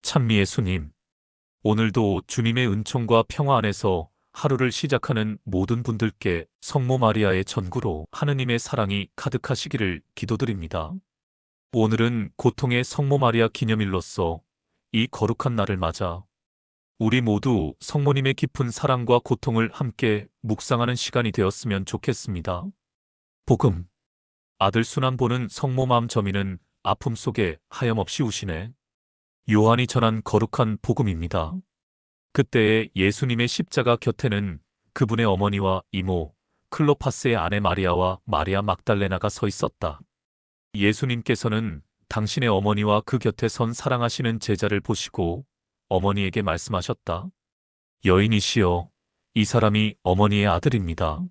찬미 예수님, 오늘도 주님의 은총과 평화 안에서 하루를 시작하는 모든 분들께 성모 마리아의 전구로 하느님의 사랑이 가득하시기를 기도드립니다. 오늘은 고통의 성모 마리아 기념일로서 이 거룩한 날을 맞아 우리 모두 성모님의 깊은 사랑과 고통을 함께 묵상하는 시간이 되었으면 좋겠습니다. 복음. 아들 순환 보는 성모 마음 저미는 아픔 속에 하염없이 우시네. 요한이 전한 거룩한 복음입니다. 그때의 예수님의 십자가 곁에는 그분의 어머니와 이모, 클로파스의 아내 마리아와 마리아 막달레나가 서 있었다. 예수님께서는 당신의 어머니와 그 곁에 선 사랑하시는 제자를 보시고 어머니에게 말씀하셨다. 여인이시여, 이 사람이 어머니의 아들입니다.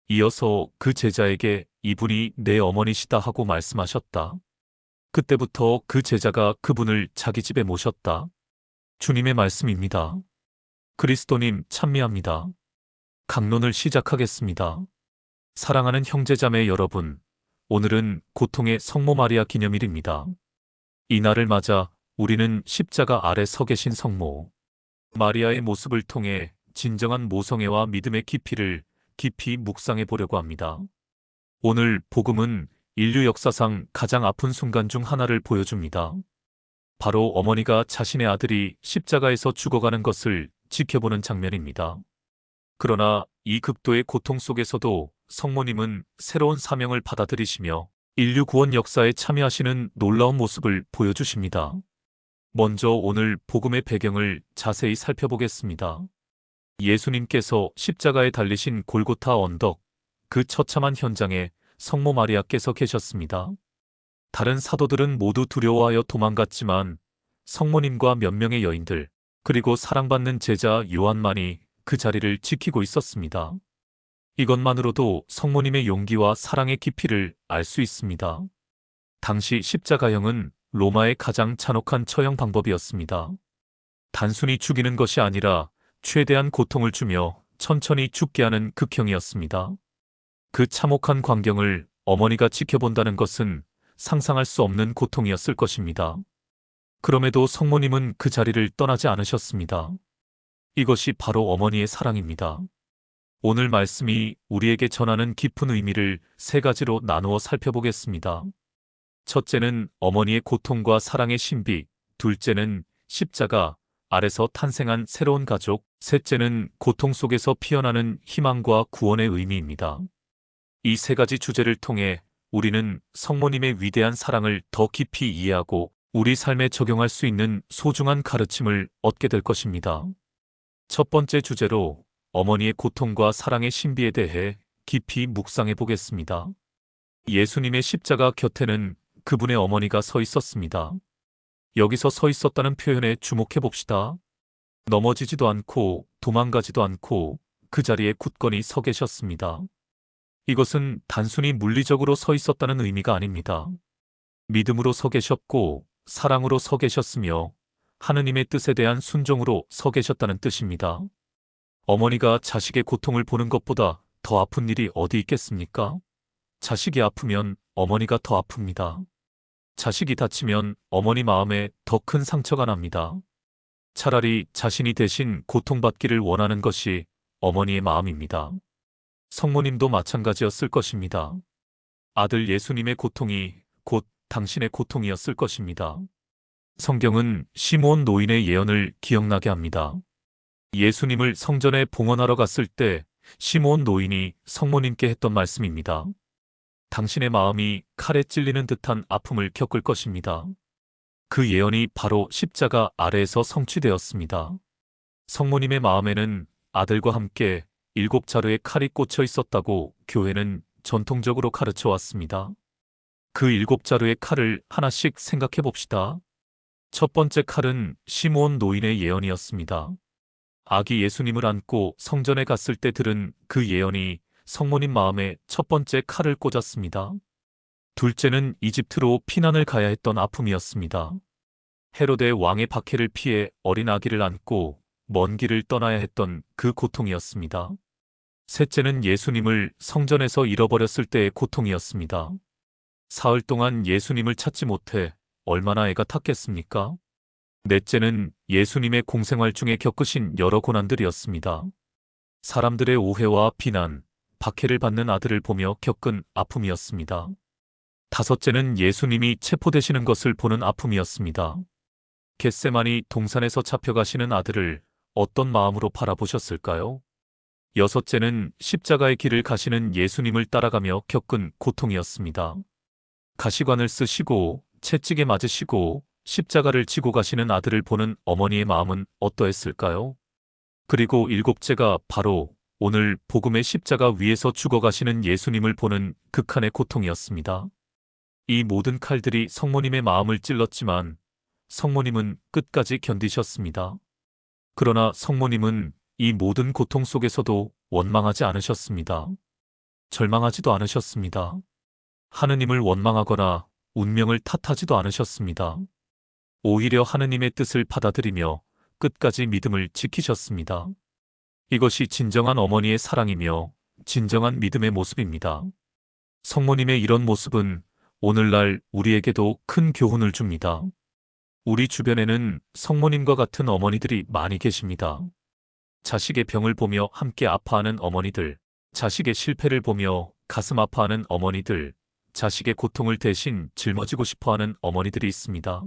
이어서 그 제자에게 이분이 내 어머니시다 하고 말씀하셨다. 그때부터 그 제자가 그분을 자기 집에 모셨다. 주님의 말씀입니다. 그리스도님 찬미합니다. 강론을 시작하겠습니다. 사랑하는 형제자매 여러분, 오늘은 고통의 성모 마리아 기념일입니다. 이 날을 맞아 우리는 십자가 아래 서 계신 성모 마리아의 모습을 통해 진정한 모성애와 믿음의 깊이를 깊이 묵상해 보려고 합니다. 오늘 복음은 인류 역사상 가장 아픈 순간 중 하나를 보여줍니다. 바로 어머니가 자신의 아들이 십자가에서 죽어가는 것을 지켜보는 장면입니다. 그러나 이 극도의 고통 속에서도 성모님은 새로운 사명을 받아들이시며 인류 구원 역사에 참여하시는 놀라운 모습을 보여주십니다. 먼저 오늘 복음의 배경을 자세히 살펴보겠습니다. 예수님께서 십자가에 달리신 골고타 언덕, 그 처참한 현장에 성모 마리아께서 계셨습니다. 다른 사도들은 모두 두려워하여 도망갔지만 성모님과 몇 명의 여인들, 그리고 사랑받는 제자 요한만이 그 자리를 지키고 있었습니다. 이것만으로도 성모님의 용기와 사랑의 깊이를 알 수 있습니다. 당시 십자가형은 로마의 가장 잔혹한 처형 방법이었습니다. 단순히 죽이는 것이 아니라 최대한 고통을 주며 천천히 죽게 하는 극형이었습니다. 그 참혹한 광경을 어머니가 지켜본다는 것은 상상할 수 없는 고통이었을 것입니다. 그럼에도 성모님은 그 자리를 떠나지 않으셨습니다. 이것이 바로 어머니의 사랑입니다. 오늘 말씀이 우리에게 전하는 깊은 의미를 세 가지로 나누어 살펴보겠습니다. 첫째는 어머니의 고통과 사랑의 신비, 둘째는 십자가 아래서 탄생한 새로운 가족, 셋째는 고통 속에서 피어나는 희망과 구원의 의미입니다. 이 세 가지 주제를 통해 우리는 성모님의 위대한 사랑을 더 깊이 이해하고 우리 삶에 적용할 수 있는 소중한 가르침을 얻게 될 것입니다. 첫 번째 주제로 어머니의 고통과 사랑의 신비에 대해 깊이 묵상해 보겠습니다. 예수님의 십자가 곁에는 그분의 어머니가 서 있었습니다. 여기서 서 있었다는 표현에 주목해 봅시다. 넘어지지도 않고 도망가지도 않고 그 자리에 굳건히 서 계셨습니다. 이것은 단순히 물리적으로 서 있었다는 의미가 아닙니다. 믿음으로 서 계셨고 사랑으로 서 계셨으며 하느님의 뜻에 대한 순종으로 서 계셨다는 뜻입니다. 어머니가 자식의 고통을 보는 것보다 더 아픈 일이 어디 있겠습니까? 자식이 아프면 어머니가 더 아픕니다. 자식이 다치면 어머니 마음에 더 큰 상처가 납니다. 차라리 자신이 대신 고통받기를 원하는 것이 어머니의 마음입니다. 성모님도 마찬가지였을 것입니다. 아들 예수님의 고통이 곧 당신의 고통이었을 것입니다. 성경은 시므온 노인의 예언을 기억나게 합니다. 예수님을 성전에 봉헌하러 갔을 때 시므온 노인이 성모님께 했던 말씀입니다. 당신의 마음이 칼에 찔리는 듯한 아픔을 겪을 것입니다. 그 예언이 바로 십자가 아래에서 성취되었습니다. 성모님의 마음에는 아들과 함께 7자루의 칼이 꽂혀 있었다고 교회는 전통적으로 가르쳐 왔습니다. 그 7자루의 칼을 하나씩 생각해 봅시다. 첫 번째 칼은 시므온 노인의 예언이었습니다. 아기 예수님을 안고 성전에 갔을 때 들은 그 예언이 성모님 마음에 첫 번째 칼을 꽂았습니다. 둘째는 이집트로 피난을 가야 했던 아픔이었습니다. 헤로데 왕의 박해를 피해 어린 아기를 안고 먼 길을 떠나야 했던 그 고통이었습니다. 셋째는 예수님을 성전에서 잃어버렸을 때의 고통이었습니다. 사흘 동안 예수님을 찾지 못해 얼마나 애가 탔겠습니까? 넷째는 예수님의 공생활 중에 겪으신 여러 고난들이었습니다. 사람들의 오해와 비난, 박해를 받는 아들을 보며 겪은 아픔이었습니다. 다섯째는 예수님이 체포되시는 것을 보는 아픔이었습니다. 겟세마니 동산에서 잡혀가시는 아들을 어떤 마음으로 바라보셨을까요? 여섯째는 십자가의 길을 가시는 예수님을 따라가며 겪은 고통이었습니다. 가시관을 쓰시고 채찍에 맞으시고 십자가를 지고 가시는 아들을 보는 어머니의 마음은 어떠했을까요? 그리고 일곱째가 바로 오늘 복음의 십자가 위에서 죽어가시는 예수님을 보는 극한의 고통이었습니다. 이 모든 칼들이 성모님의 마음을 찔렀지만 성모님은 끝까지 견디셨습니다. 그러나 성모님은 이 모든 고통 속에서도 원망하지 않으셨습니다. 절망하지도 않으셨습니다. 하느님을 원망하거나 운명을 탓하지도 않으셨습니다. 오히려 하느님의 뜻을 받아들이며 끝까지 믿음을 지키셨습니다. 이것이 진정한 어머니의 사랑이며 진정한 믿음의 모습입니다. 성모님의 이런 모습은 오늘날 우리에게도 큰 교훈을 줍니다. 우리 주변에는 성모님과 같은 어머니들이 많이 계십니다. 자식의 병을 보며 함께 아파하는 어머니들, 자식의 실패를 보며 가슴 아파하는 어머니들, 자식의 고통을 대신 짊어지고 싶어하는 어머니들이 있습니다.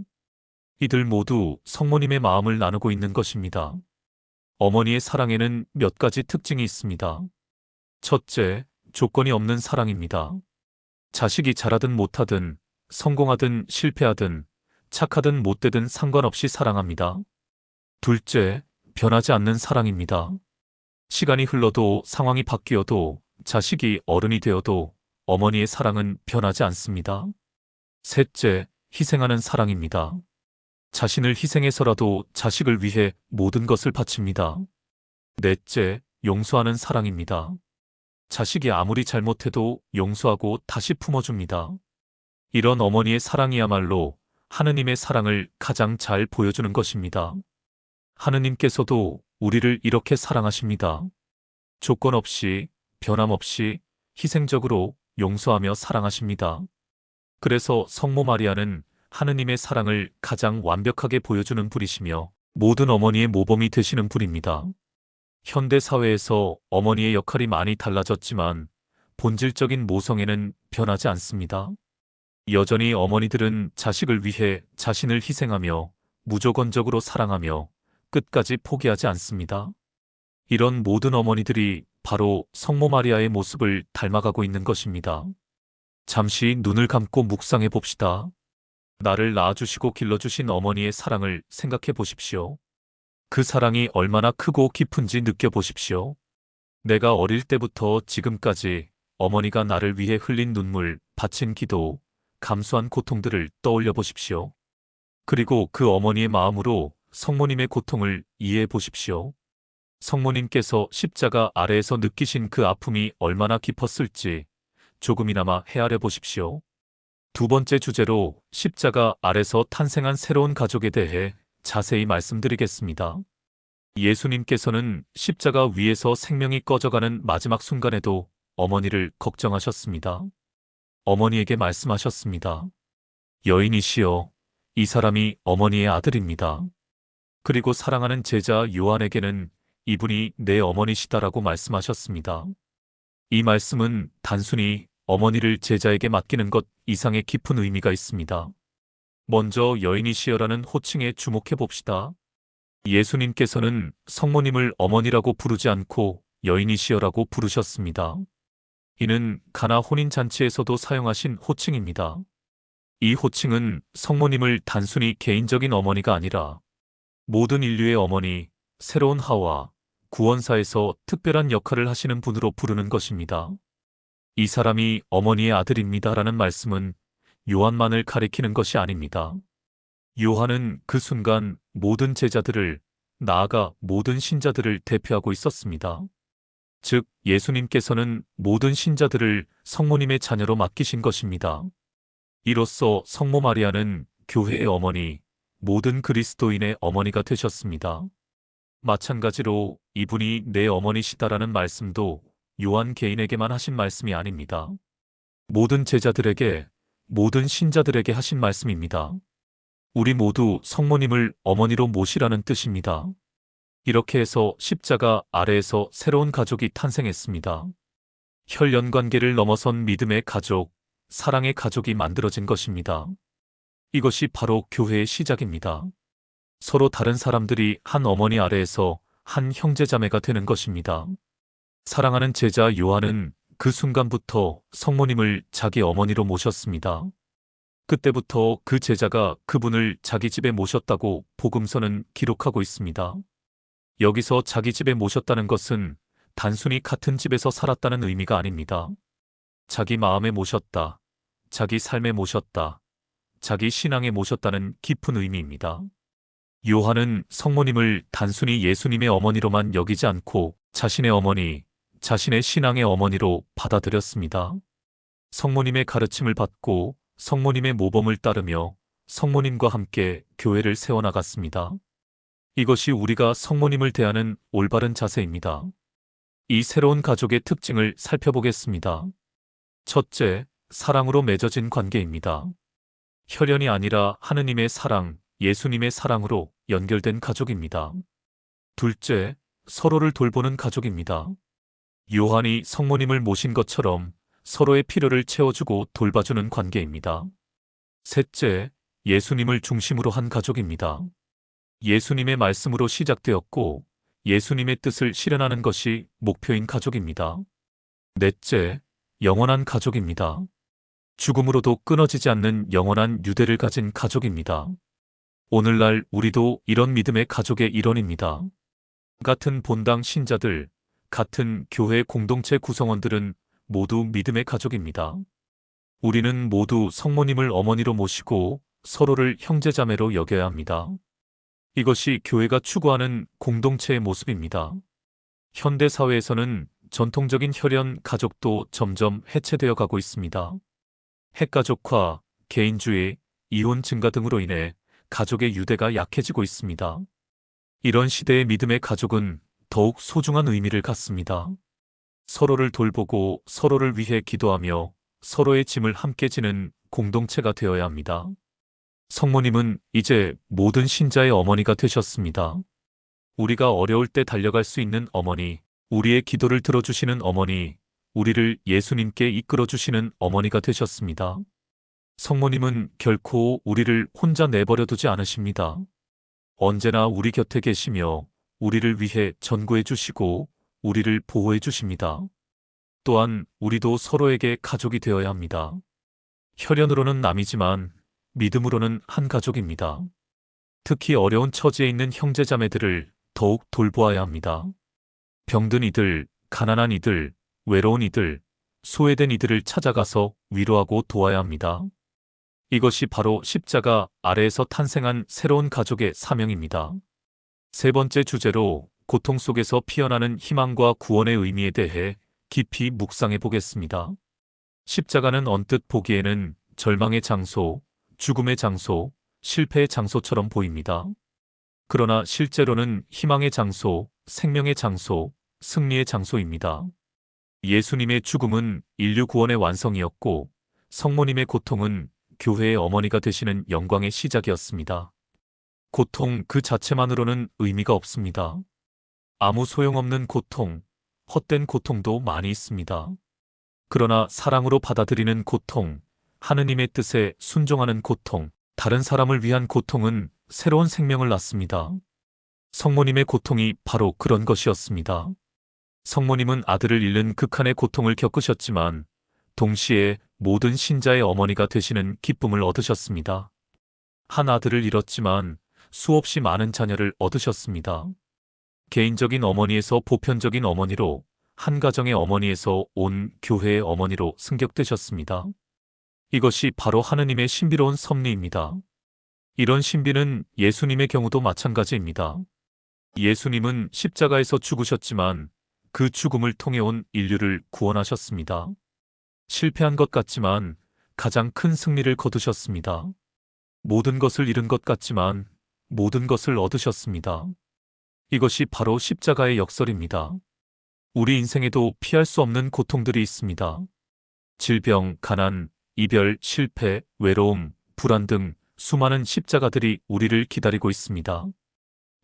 이들 모두 성모님의 마음을 나누고 있는 것입니다. 어머니의 사랑에는 몇 가지 특징이 있습니다. 첫째, 조건이 없는 사랑입니다. 자식이 잘하든 못하든, 성공하든 실패하든, 착하든 못되든 상관없이 사랑합니다. 둘째, 변하지 않는 사랑입니다. 시간이 흘러도 상황이 바뀌어도 자식이 어른이 되어도 어머니의 사랑은 변하지 않습니다. 셋째, 희생하는 사랑입니다. 자신을 희생해서라도 자식을 위해 모든 것을 바칩니다. 넷째, 용서하는 사랑입니다. 자식이 아무리 잘못해도 용서하고 다시 품어줍니다. 이런 어머니의 사랑이야말로 하느님의 사랑을 가장 잘 보여주는 것입니다. 하느님께서도 우리를 이렇게 사랑하십니다. 조건 없이, 변함없이, 희생적으로 용서하며 사랑하십니다. 그래서 성모 마리아는 하느님의 사랑을 가장 완벽하게 보여주는 분이시며 모든 어머니의 모범이 되시는 분입니다. 현대 사회에서 어머니의 역할이 많이 달라졌지만 본질적인 모성애는 변하지 않습니다. 여전히 어머니들은 자식을 위해 자신을 희생하며 무조건적으로 사랑하며 끝까지 포기하지 않습니다. 이런 모든 어머니들이 바로 성모 마리아의 모습을 닮아가고 있는 것입니다. 잠시 눈을 감고 묵상해 봅시다. 나를 낳아주시고 길러주신 어머니의 사랑을 생각해 보십시오. 그 사랑이 얼마나 크고 깊은지 느껴보십시오. 내가 어릴 때부터 지금까지 어머니가 나를 위해 흘린 눈물, 바친 기도, 감수한 고통들을 떠올려 보십시오. 그리고 그 어머니의 마음으로 성모님의 고통을 이해해 보십시오. 성모님께서 십자가 아래에서 느끼신 그 아픔이 얼마나 깊었을지 조금이나마 헤아려 보십시오. 두 번째 주제로 십자가 아래서 탄생한 새로운 가족에 대해 자세히 말씀드리겠습니다. 예수님께서는 십자가 위에서 생명이 꺼져가는 마지막 순간에도 어머니를 걱정하셨습니다. 어머니에게 말씀하셨습니다. 여인이시여, 이 사람이 어머니의 아들입니다. 그리고 사랑하는 제자 요한에게는 이분이 내 어머니시다라고 말씀하셨습니다. 이 말씀은 단순히 어머니를 제자에게 맡기는 것 이상의 깊은 의미가 있습니다. 먼저 여인이시여라는 호칭에 주목해 봅시다. 예수님께서는 성모님을 어머니라고 부르지 않고 여인이시여라고 부르셨습니다. 이는 가나 혼인잔치에서도 사용하신 호칭입니다. 이 호칭은 성모님을 단순히 개인적인 어머니가 아니라 모든 인류의 어머니, 새로운 하와, 구원사에서 특별한 역할을 하시는 분으로 부르는 것입니다. 이 사람이 어머니의 아들입니다라는 말씀은 요한만을 가리키는 것이 아닙니다. 요한은 그 순간 모든 제자들을, 나아가 모든 신자들을 대표하고 있었습니다. 즉, 예수님께서는 모든 신자들을 성모님의 자녀로 맡기신 것입니다. 이로써 성모 마리아는 교회의 어머니, 모든 그리스도인의 어머니가 되셨습니다. 마찬가지로 이분이 내 어머니시다라는 말씀도 요한 개인에게만 하신 말씀이 아닙니다. 모든 제자들에게, 모든 신자들에게 하신 말씀입니다. 우리 모두 성모님을 어머니로 모시라는 뜻입니다. 이렇게 해서 십자가 아래에서 새로운 가족이 탄생했습니다. 혈연 관계를 넘어선 믿음의 가족, 사랑의 가족이 만들어진 것입니다. 이것이 바로 교회의 시작입니다. 서로 다른 사람들이 한 어머니 아래에서 한 형제자매가 되는 것입니다. 사랑하는 제자 요한은 그 순간부터 성모님을 자기 어머니로 모셨습니다. 그때부터 그 제자가 그분을 자기 집에 모셨다고 복음서는 기록하고 있습니다. 여기서 자기 집에 모셨다는 것은 단순히 같은 집에서 살았다는 의미가 아닙니다. 자기 마음에 모셨다, 자기 삶에 모셨다, 자기 신앙에 모셨다는 깊은 의미입니다. 요한은 성모님을 단순히 예수님의 어머니로만 여기지 않고 자신의 어머니, 자신의 신앙의 어머니로 받아들였습니다. 성모님의 가르침을 받고 성모님의 모범을 따르며 성모님과 함께 교회를 세워나갔습니다. 이것이 우리가 성모님을 대하는 올바른 자세입니다. 이 새로운 가족의 특징을 살펴보겠습니다. 첫째, 사랑으로 맺어진 관계입니다. 혈연이 아니라 하느님의 사랑, 예수님의 사랑으로 연결된 가족입니다. 둘째, 서로를 돌보는 가족입니다. 요한이 성모님을 모신 것처럼 서로의 필요를 채워주고 돌봐주는 관계입니다. 셋째, 예수님을 중심으로 한 가족입니다. 예수님의 말씀으로 시작되었고 예수님의 뜻을 실현하는 것이 목표인 가족입니다. 넷째, 영원한 가족입니다. 죽음으로도 끊어지지 않는 영원한 유대를 가진 가족입니다. 오늘날 우리도 이런 믿음의 가족의 일원입니다. 같은 본당 신자들, 같은 교회 공동체 구성원들은 모두 믿음의 가족입니다. 우리는 모두 성모님을 어머니로 모시고 서로를 형제자매로 여겨야 합니다. 이것이 교회가 추구하는 공동체의 모습입니다. 현대 사회에서는 전통적인 혈연 가족도 점점 해체되어 가고 있습니다. 핵가족화, 개인주의, 이혼 증가 등으로 인해 가족의 유대가 약해지고 있습니다. 이런 시대의 믿음의 가족은 더욱 소중한 의미를 갖습니다. 서로를 돌보고 서로를 위해 기도하며 서로의 짐을 함께 지는 공동체가 되어야 합니다. 성모님은 이제 모든 신자의 어머니가 되셨습니다. 우리가 어려울 때 달려갈 수 있는 어머니, 우리의 기도를 들어주시는 어머니, 우리를 예수님께 이끌어주시는 어머니가 되셨습니다. 성모님은 결코 우리를 혼자 내버려 두지 않으십니다. 언제나 우리 곁에 계시며 우리를 위해 전구해 주시고 우리를 보호해 주십니다. 또한 우리도 서로에게 가족이 되어야 합니다. 혈연으로는 남이지만 믿음으로는 한 가족입니다. 특히 어려운 처지에 있는 형제자매들을 더욱 돌보아야 합니다. 병든 이들, 가난한 이들, 외로운 이들, 소외된 이들을 찾아가서 위로하고 도와야 합니다. 이것이 바로 십자가 아래에서 탄생한 새로운 가족의 사명입니다. 세 번째 주제로 고통 속에서 피어나는 희망과 구원의 의미에 대해 깊이 묵상해 보겠습니다. 십자가는 언뜻 보기에는 절망의 장소, 죽음의 장소, 실패의 장소처럼 보입니다. 그러나 실제로는 희망의 장소, 생명의 장소, 승리의 장소입니다. 예수님의 죽음은 인류 구원의 완성이었고 성모님의 고통은 교회의 어머니가 되시는 영광의 시작이었습니다. 고통 그 자체만으로는 의미가 없습니다. 아무 소용없는 고통, 헛된 고통도 많이 있습니다. 그러나 사랑으로 받아들이는 고통, 하느님의 뜻에 순종하는 고통, 다른 사람을 위한 고통은 새로운 생명을 낳습니다. 성모님의 고통이 바로 그런 것이었습니다. 성모님은 아들을 잃는 극한의 고통을 겪으셨지만 동시에 모든 신자의 어머니가 되시는 기쁨을 얻으셨습니다. 한 아들을 잃었지만 수없이 많은 자녀를 얻으셨습니다. 개인적인 어머니에서 보편적인 어머니로, 한 가정의 어머니에서 온 교회의 어머니로 승격되셨습니다. 이것이 바로 하느님의 신비로운 섭리입니다. 이런 신비는 예수님의 경우도 마찬가지입니다. 예수님은 십자가에서 죽으셨지만 그 죽음을 통해 온 인류를 구원하셨습니다. 실패한 것 같지만 가장 큰 승리를 거두셨습니다. 모든 것을 잃은 것 같지만 모든 것을 얻으셨습니다. 이것이 바로 십자가의 역설입니다. 우리 인생에도 피할 수 없는 고통들이 있습니다. 질병, 가난, 이별, 실패, 외로움, 불안 등 수많은 십자가들이 우리를 기다리고 있습니다.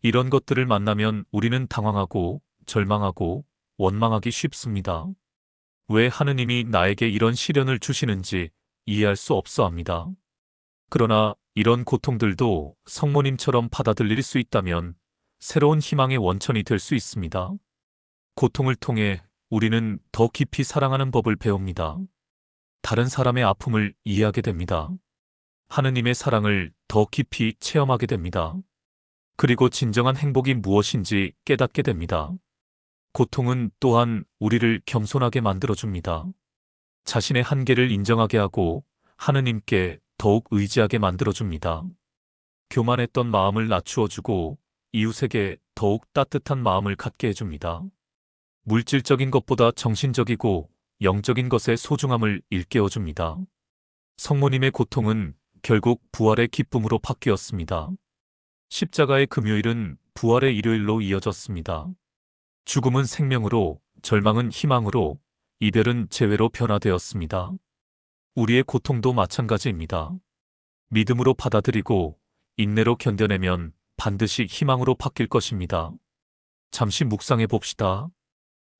이런 것들을 만나면 우리는 당황하고 절망하고 원망하기 쉽습니다. 왜 하느님이 나에게 이런 시련을 주시는지 이해할 수 없어 합니다. 그러나 이런 고통들도 성모님처럼 받아들일 수 있다면 새로운 희망의 원천이 될 수 있습니다. 고통을 통해 우리는 더 깊이 사랑하는 법을 배웁니다. 다른 사람의 아픔을 이해하게 됩니다. 하느님의 사랑을 더 깊이 체험하게 됩니다. 그리고 진정한 행복이 무엇인지 깨닫게 됩니다. 고통은 또한 우리를 겸손하게 만들어줍니다. 자신의 한계를 인정하게 하고 하느님께 더욱 의지하게 만들어줍니다. 교만했던 마음을 낮추어주고 이웃에게 더욱 따뜻한 마음을 갖게 해줍니다. 물질적인 것보다 정신적이고 영적인 것의 소중함을 일깨워줍니다. 성모님의 고통은 결국 부활의 기쁨으로 바뀌었습니다. 십자가의 금요일은 부활의 일요일로 이어졌습니다. 죽음은 생명으로, 절망은 희망으로, 이별은 재회로 변화되었습니다. 우리의 고통도 마찬가지입니다. 믿음으로 받아들이고 인내로 견뎌내면 반드시 희망으로 바뀔 것입니다. 잠시 묵상해 봅시다.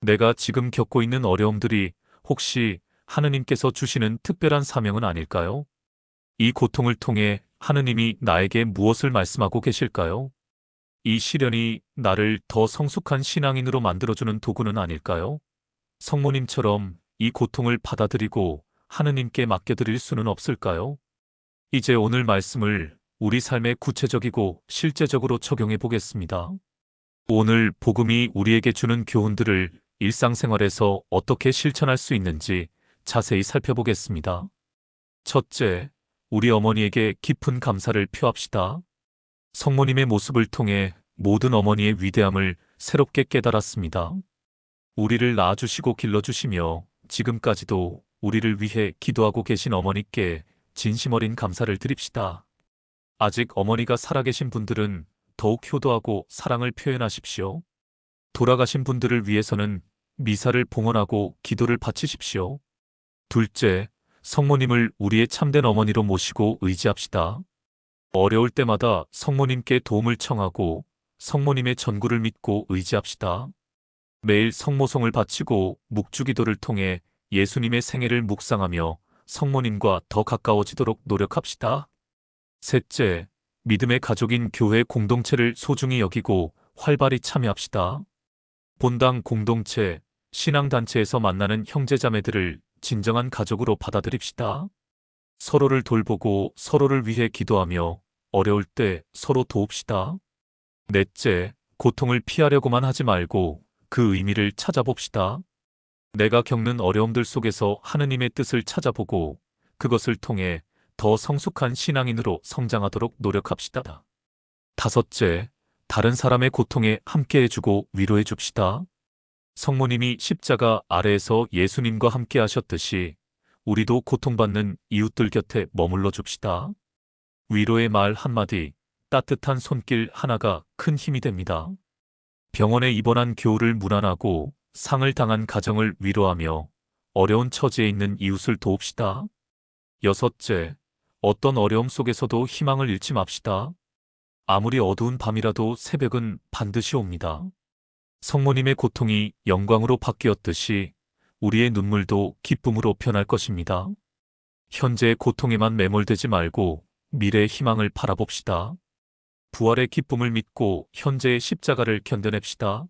내가 지금 겪고 있는 어려움들이 혹시 하느님께서 주시는 특별한 사명은 아닐까요? 이 고통을 통해 하느님이 나에게 무엇을 말씀하고 계실까요? 이 시련이 나를 더 성숙한 신앙인으로 만들어주는 도구는 아닐까요? 성모님처럼 이 고통을 받아들이고 하느님께 맡겨드릴 수는 없을까요? 이제 오늘 말씀을 우리 삶에 구체적이고 실제적으로 적용해 보겠습니다. 오늘 복음이 우리에게 주는 교훈들을 일상생활에서 어떻게 실천할 수 있는지 자세히 살펴보겠습니다. 첫째, 우리 어머니에게 깊은 감사를 표합시다. 성모님의 모습을 통해 모든 어머니의 위대함을 새롭게 깨달았습니다. 우리를 낳아주시고 길러주시며 지금까지도 우리를 위해 기도하고 계신 어머니께 진심 어린 감사를 드립시다. 아직 어머니가 살아계신 분들은 더욱 효도하고 사랑을 표현하십시오. 돌아가신 분들을 위해서는 미사를 봉헌하고 기도를 바치십시오. 둘째, 성모님을 우리의 참된 어머니로 모시고 의지합시다. 어려울 때마다 성모님께 도움을 청하고 성모님의 전구를 믿고 의지합시다. 매일 성모송을 바치고 묵주기도를 통해 예수님의 생애를 묵상하며 성모님과 더 가까워지도록 노력합시다. 셋째, 믿음의 가족인 교회 공동체를 소중히 여기고 활발히 참여합시다. 본당 공동체, 신앙단체에서 만나는 형제자매들을 진정한 가족으로 받아들입시다. 서로를 돌보고 서로를 위해 기도하며 어려울 때 서로 도웁시다. 넷째, 고통을 피하려고만 하지 말고 그 의미를 찾아봅시다. 내가 겪는 어려움들 속에서 하느님의 뜻을 찾아보고 그것을 통해 더 성숙한 신앙인으로 성장하도록 노력합시다. 다섯째, 다른 사람의 고통에 함께해주고 위로해줍시다. 성모님이 십자가 아래에서 예수님과 함께 하셨듯이 우리도 고통받는 이웃들 곁에 머물러 줍시다. 위로의 말 한마디, 따뜻한 손길 하나가 큰 힘이 됩니다. 병원에 입원한 교우를 문안하고 상을 당한 가정을 위로하며 어려운 처지에 있는 이웃을 도웁시다. 여섯째, 어떤 어려움 속에서도 희망을 잃지 맙시다. 아무리 어두운 밤이라도 새벽은 반드시 옵니다. 성모님의 고통이 영광으로 바뀌었듯이 우리의 눈물도 기쁨으로 변할 것입니다. 현재의 고통에만 매몰되지 말고 미래의 희망을 바라봅시다. 부활의 기쁨을 믿고 현재의 십자가를 견뎌냅시다.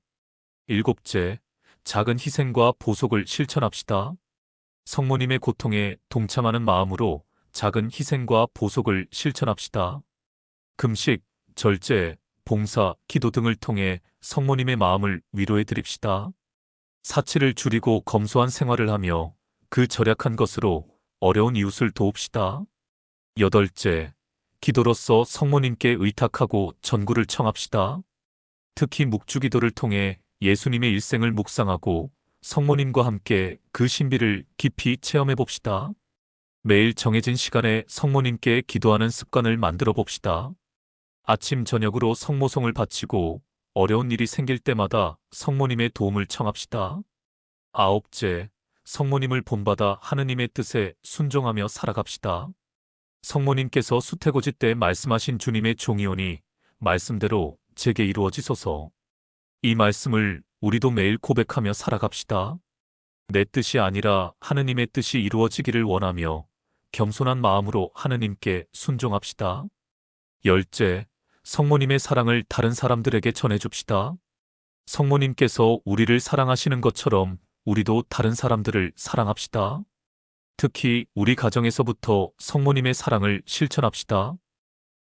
일곱째, 작은 희생과 보속을 실천합시다. 성모님의 고통에 동참하는 마음으로 작은 희생과 보속을 실천합시다. 금식, 절제, 봉사, 기도 등을 통해 성모님의 마음을 위로해 드립시다. 사치를 줄이고 검소한 생활을 하며 그 절약한 것으로 어려운 이웃을 도웁시다. 여덟째, 기도로서 성모님께 의탁하고 전구를 청합시다. 특히 묵주기도를 통해 예수님의 일생을 묵상하고 성모님과 함께 그 신비를 깊이 체험해 봅시다. 매일 정해진 시간에 성모님께 기도하는 습관을 만들어 봅시다. 아침 저녁으로 성모송을 바치고 어려운 일이 생길 때마다 성모님의 도움을 청합시다. 아홉째, 성모님을 본받아 하느님의 뜻에 순종하며 살아갑시다. 성모님께서 수태고지 때 말씀하신 주님의 종이오니 말씀대로 제게 이루어지소서. 이 말씀을 우리도 매일 고백하며 살아갑시다. 내 뜻이 아니라 하느님의 뜻이 이루어지기를 원하며 겸손한 마음으로 하느님께 순종합시다. 열째, 성모님의 사랑을 다른 사람들에게 전해줍시다. 성모님께서 우리를 사랑하시는 것처럼 우리도 다른 사람들을 사랑합시다. 특히 우리 가정에서부터 성모님의 사랑을 실천합시다.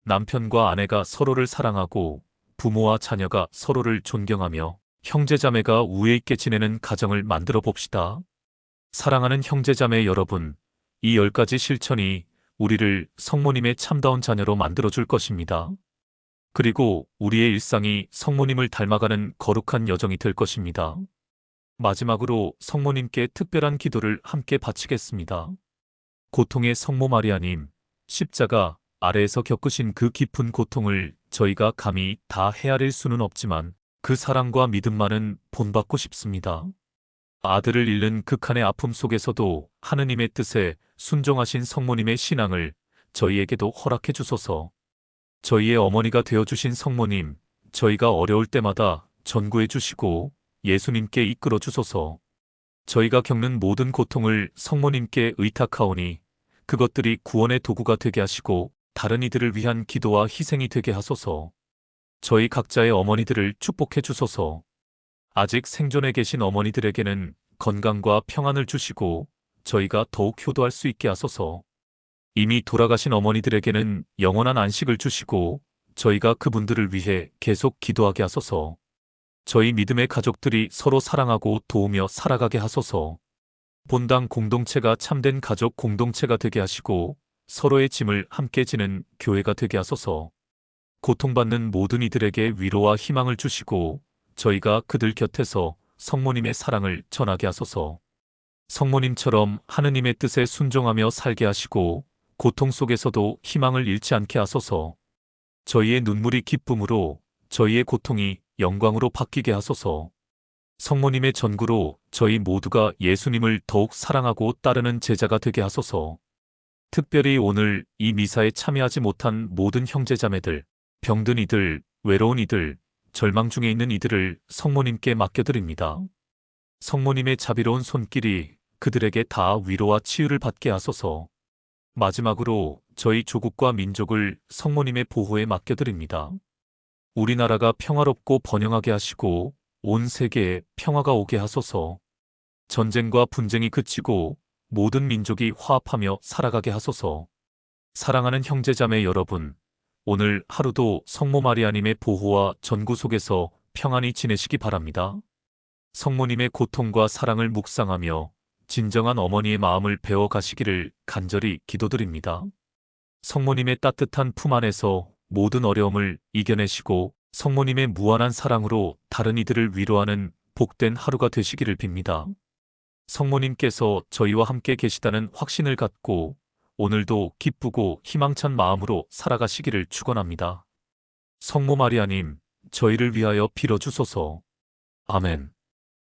남편과 아내가 서로를 사랑하고 부모와 자녀가 서로를 존경하며 형제자매가 우애 있게 지내는 가정을 만들어 봅시다. 사랑하는 형제자매 여러분, 이 10가지 실천이 우리를 성모님의 참다운 자녀로 만들어줄 것입니다. 그리고 우리의 일상이 성모님을 닮아가는 거룩한 여정이 될 것입니다. 마지막으로 성모님께 특별한 기도를 함께 바치겠습니다. 고통의 성모 마리아님, 십자가 아래에서 겪으신 그 깊은 고통을 저희가 감히 다 헤아릴 수는 없지만 그 사랑과 믿음만은 본받고 싶습니다. 아들을 잃는 극한의 아픔 속에서도 하느님의 뜻에 순종하신 성모님의 신앙을 저희에게도 허락해 주소서. 저희의 어머니가 되어주신 성모님, 저희가 어려울 때마다 전구해 주시고 예수님께 이끌어 주소서. 저희가 겪는 모든 고통을 성모님께 의탁하오니 그것들이 구원의 도구가 되게 하시고 다른 이들을 위한 기도와 희생이 되게 하소서. 저희 각자의 어머니들을 축복해 주소서. 아직 생존해 계신 어머니들에게는 건강과 평안을 주시고 저희가 더욱 효도할 수 있게 하소서. 이미 돌아가신 어머니들에게는 영원한 안식을 주시고 저희가 그분들을 위해 계속 기도하게 하소서. 저희 믿음의 가족들이 서로 사랑하고 도우며 살아가게 하소서. 본당 공동체가 참된 가족 공동체가 되게 하시고 서로의 짐을 함께 지는 교회가 되게 하소서. 고통받는 모든 이들에게 위로와 희망을 주시고 저희가 그들 곁에서 성모님의 사랑을 전하게 하소서. 성모님처럼 하느님의 뜻에 순종하며 살게 하시고 고통 속에서도 희망을 잃지 않게 하소서. 저희의 눈물이 기쁨으로 저희의 고통이 영광으로 바뀌게 하소서. 성모님의 전구로 저희 모두가 예수님을 더욱 사랑하고 따르는 제자가 되게 하소서. 특별히 오늘 이 미사에 참여하지 못한 모든 형제자매들, 병든 이들, 외로운 이들, 절망 중에 있는 이들을 성모님께 맡겨드립니다. 성모님의 자비로운 손길이 그들에게 다 위로와 치유를 받게 하소서. 마지막으로 저희 조국과 민족을 성모님의 보호에 맡겨드립니다. 우리나라가 평화롭고 번영하게 하시고 온 세계에 평화가 오게 하소서. 전쟁과 분쟁이 그치고 모든 민족이 화합하며 살아가게 하소서. 사랑하는 형제자매 여러분, 오늘 하루도 성모 마리아님의 보호와 전구 속에서 평안히 지내시기 바랍니다. 성모님의 고통과 사랑을 묵상하며 진정한 어머니의 마음을 배워가시기를 간절히 기도드립니다. 성모님의 따뜻한 품 안에서 모든 어려움을 이겨내시고 성모님의 무한한 사랑으로 다른 이들을 위로하는 복된 하루가 되시기를 빕니다. 성모님께서 저희와 함께 계시다는 확신을 갖고 오늘도 기쁘고 희망찬 마음으로 살아가시기를 축원합니다. 성모 마리아님, 저희를 위하여 빌어주소서. 아멘.